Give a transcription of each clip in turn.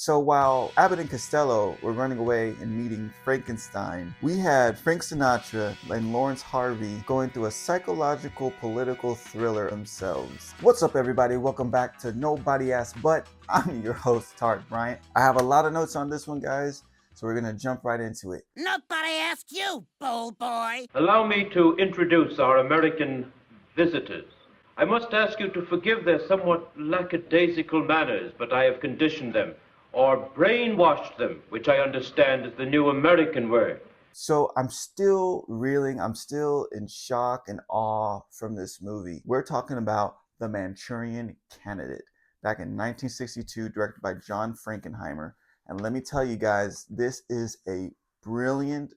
So while Abbott and Costello were running away and meeting Frankenstein, we had Frank Sinatra and Lawrence Harvey going through a psychological political thriller themselves. What's up, everybody? Welcome back to Nobody Asked But. I'm your host, Tark Bryant. I have a lot of notes on this one, guys, so we're gonna jump right into it. Nobody asked you, bold boy. Allow me to introduce our American visitors. I must ask you to forgive their somewhat lackadaisical manners, but I have conditioned them, or brainwashed them, which I understand is the new American word. So I'm still reeling, I'm still in shock and awe from this movie. We're talking about The Manchurian Candidate, back in 1962, directed by John Frankenheimer. And let me tell you guys, this is a brilliant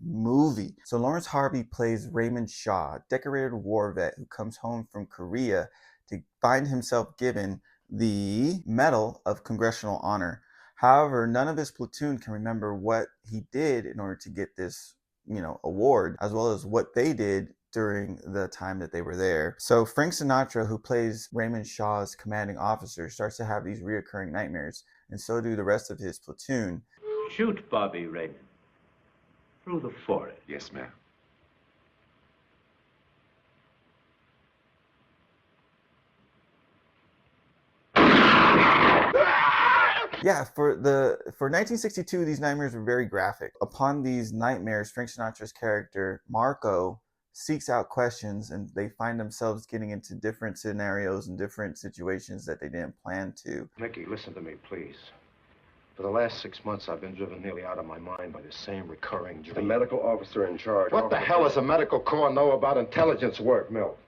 movie. So Lawrence Harvey plays Raymond Shaw, a decorated war vet who comes home from Korea to find himself given the Medal of Congressional Honor. However, none of his platoon can remember what he did in order to get this, award, as well as what they did during the time that they were there. So Frank Sinatra, who plays Raymond Shaw's commanding officer, starts to have these reoccurring nightmares, and so do the rest of his platoon. Shoot Bobby Raymond. Through the forehead. Yes, ma'am. Yeah, for 1962, these nightmares were very graphic. Upon these nightmares, Frank Sinatra's character, Marco, seeks out questions, and they find themselves getting into different scenarios and different situations that they didn't plan to. Mickey, listen to me, please. For the last 6 months, I've been driven nearly out of my mind by the same recurring dream. The medical officer in charge. What the hell does a medical corps know about intelligence work, Milt?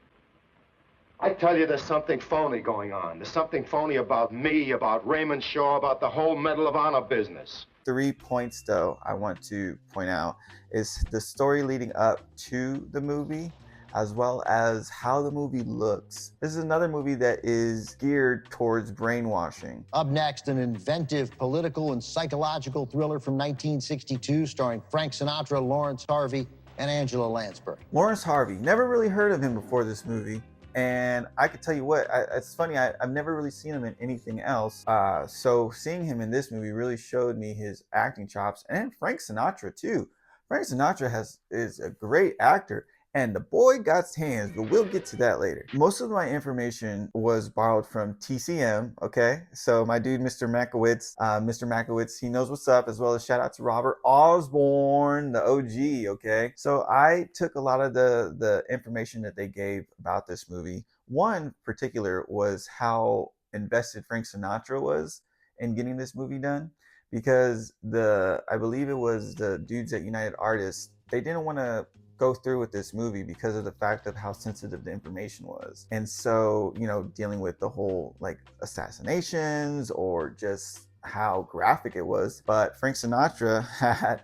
I tell you, there's something phony going on. There's something phony about me, about Raymond Shaw, about the whole Medal of Honor business. 3 points, though, I want to point out is the story leading up to the movie, as well as how the movie looks. This is another movie that is geared towards brainwashing. Up next, an inventive political and psychological thriller from 1962 starring Frank Sinatra, Lawrence Harvey, and Angela Lansbury. Lawrence Harvey, never really heard of him before this movie. And I could tell you what, it's funny, I've never really seen him in anything else. So seeing him in this movie really showed me his acting chops, and Frank Sinatra too. Frank Sinatra is a great actor, and the boy got hands, but we'll get to that later. Most of my information was borrowed from TCM, okay? So my dude, Mr. Makowitz, he knows what's up, as well as shout out to Robert Osborne, the OG, okay? So I took a lot of the information that they gave about this movie. One particular was how invested Frank Sinatra was in getting this movie done, because I believe it was the dudes at United Artists, they didn't want to go through with this movie because of the fact of how sensitive the information was. And so, dealing with the whole assassinations or just how graphic it was. But Frank Sinatra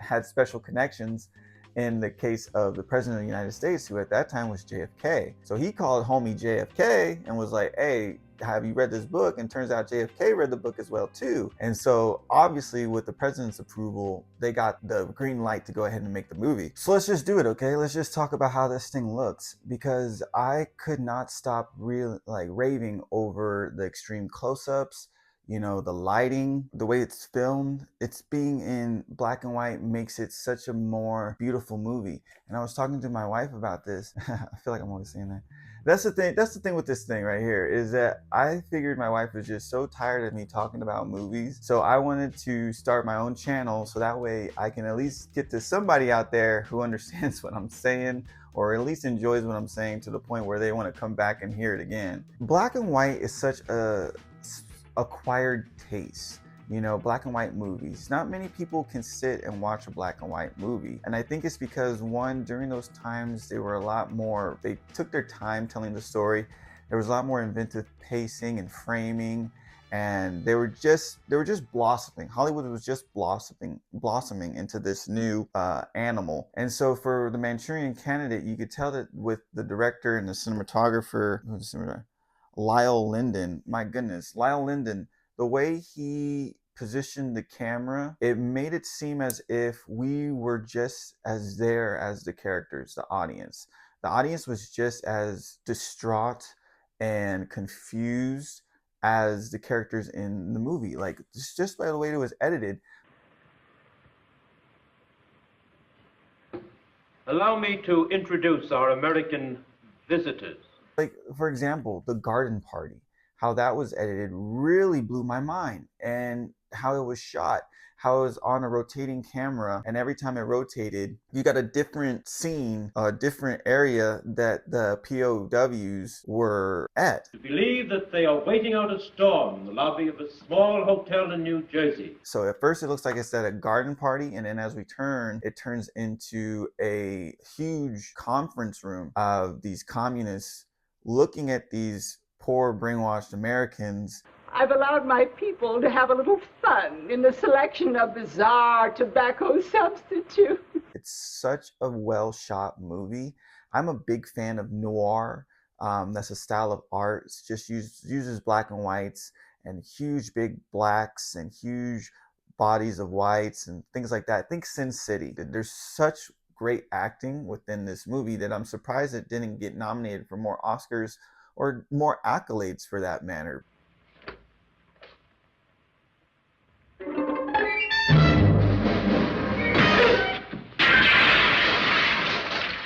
had special connections in the case of the president of the United States, who at that time was JFK. So he called homie JFK and was like, hey, have you read this book? And turns out JFK read the book as well too. And so obviously with the president's approval, they got the green light to go ahead and make the movie. So let's just do it, okay? Let's just talk about how this thing looks, because I could not stop raving over the extreme close-ups. The lighting, the way it's filmed, it's being in black and white makes it such a more beautiful movie. And I was talking to my wife about this. I feel like I'm always saying that. That's the thing with this thing right here, is that I figured my wife was just so tired of me talking about movies. So I wanted to start my own channel, so that way I can at least get to somebody out there who understands what I'm saying, or at least enjoys what I'm saying to the point where they want to come back and hear it again. Black and white is such a acquired taste. Black and white movies. Not many people can sit and watch a black and white movie. And I think it's because, one, during those times, they took their time telling the story. There was a lot more inventive pacing and framing, and they were just blossoming. Hollywood was just blossoming into this new animal. And so for The Manchurian Candidate, you could tell that with the director and the cinematographer, Lyle Linden, my goodness, Lyle Linden, the way he positioned the camera, it made it seem as if we were just as there as the characters, the audience. The audience was just as distraught and confused as the characters in the movie. Like just by the way it was edited. Allow me to introduce our American visitors. Like, for example, the garden party, how that was edited really blew my mind, and how it was shot, how it was on a rotating camera, and every time it rotated, you got a different scene, a different area that the POWs were at. To believe that they are waiting out a storm in the lobby of a small hotel in New Jersey. So at first it looks like it's at a garden party, and then as we turn, it turns into a huge conference room of these communists looking at these poor brainwashed Americans. I've allowed my people to have a little fun in the selection of bizarre tobacco substitutes. It's such a well shot movie. I'm a big fan of noir. That's a style of art. It's just uses black and whites and huge big blacks and huge bodies of whites and things like that. Think Sin City. There's such great acting within this movie that I'm surprised it didn't get nominated for more Oscars or more accolades for that matter.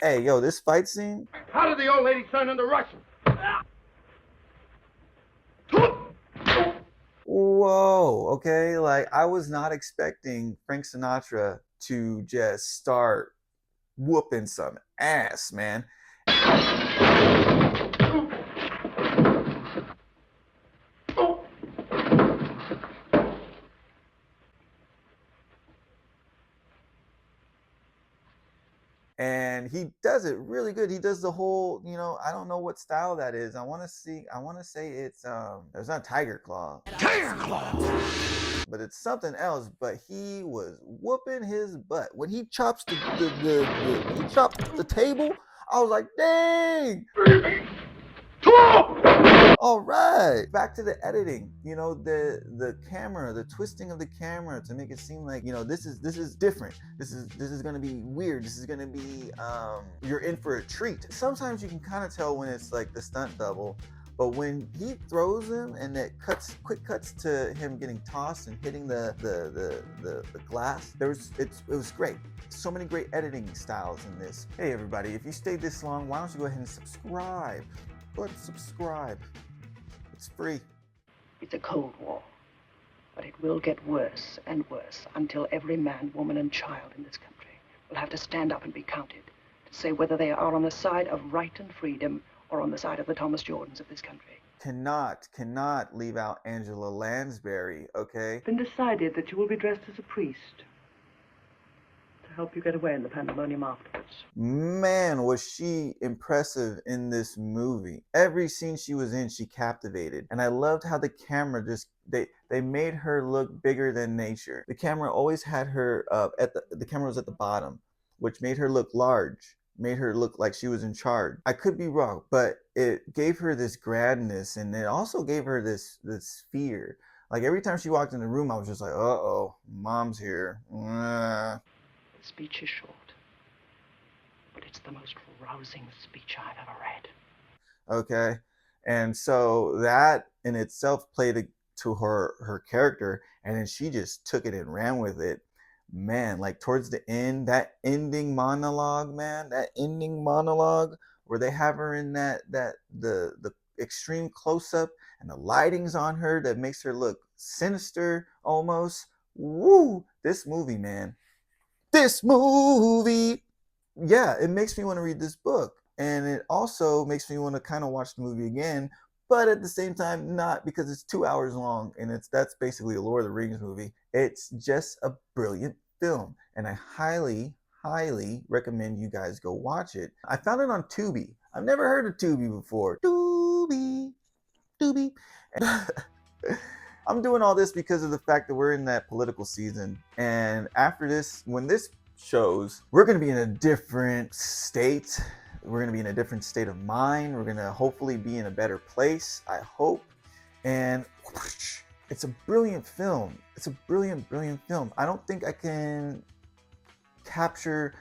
Hey, yo, this fight scene. How did the old lady turn into Russian? Whoa, okay, like I was not expecting Frank Sinatra to just start whooping some ass, man. And he does it really good. He does the whole, I don't know what style that is. I want to say it's not Tiger Claw. Tiger Claw. But it's something else. But he was whooping his butt when he chops the table. I was like, dang. All right, back to the editing. The camera, the twisting of the camera to make it seem like this is different. This is gonna be weird. This is gonna be you're in for a treat. Sometimes you can kind of tell when it's like the stunt double, but when he throws him and it quick cuts to him getting tossed and hitting the glass, it was great. So many great editing styles in this. Hey everybody, if you stayed this long, why don't you go ahead and subscribe? Go ahead and subscribe. It's free. It's a Cold War, but it will get worse and worse until every man, woman, and child in this country will have to stand up and be counted to say whether they are on the side of right and freedom or on the side of the Thomas Jordans of this country. Cannot leave out Angela Lansbury, okay? It's been decided that you will be dressed as a priest to help you get away in the pandemonium afterwards. Man, was she impressive in this movie. Every scene she was in, she captivated. And I loved how the camera they made her look bigger than nature. The camera always had her the camera was at the bottom, which made her look large, made her look like she was in charge. I could be wrong, but it gave her this grandness, and it also gave her this fear. Like every time she walked in the room, I was just like, uh-oh, mom's here. The speech is short, but it's the most rousing speech I've ever read. Okay, and so that in itself played to her character, and then she just took it and ran with it. Man, like towards the end, that ending monologue where they have her in the extreme close-up and the lighting's on her that makes her look sinister almost. Woo! This movie, man. This movie, yeah, it makes me want to read this book, and it also makes me want to kind of watch the movie again, but at the same time not, because it's 2 hours long, and that's basically a Lord of the Rings movie. It's just a brilliant film, and I highly recommend you guys go watch it. I found it on Tubi. I've never heard of Tubi before. Tubi. I'm doing all this because of the fact that we're in that political season. And after this, when this shows, we're going to be in a different state. We're going to be in a different state of mind. We're going to hopefully be in a better place, I hope. And it's a brilliant film. It's a brilliant film. I don't think I can capture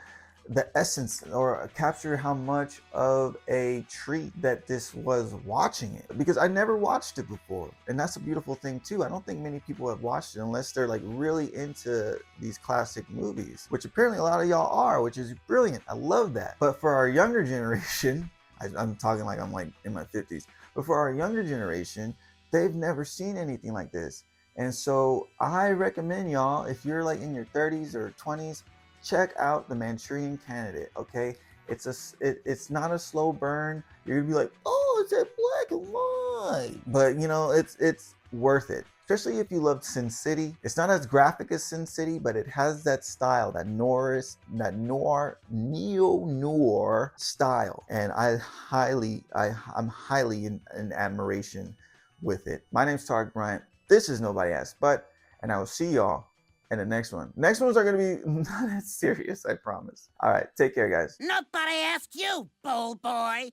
the essence or capture how much of a treat that this was watching it, because I never watched it before, and that's a beautiful thing too. I don't think many people have watched it unless they're like really into these classic movies, which apparently a lot of y'all are, which is brilliant. I love that. But for our younger generation, I'm talking like I'm like in my 50s, but for our younger generation, they've never seen anything like this. And so I recommend y'all, if you're like in your 30s or 20s, check out The Manchurian Candidate. Okay, it's not a slow burn. You're gonna be like, oh, it's that black and white, but you know, it's worth it, especially if you loved Sin City. It's not as graphic as Sin City, but it has that style, that neo-noir style, and I'm highly in admiration with it. My name's Tarek Bryant. This is Nobody Asked But, and I will see y'all in the next one. Next ones are going to be not as serious, I promise. All right, take care, guys. Nobody asked you, bold boy.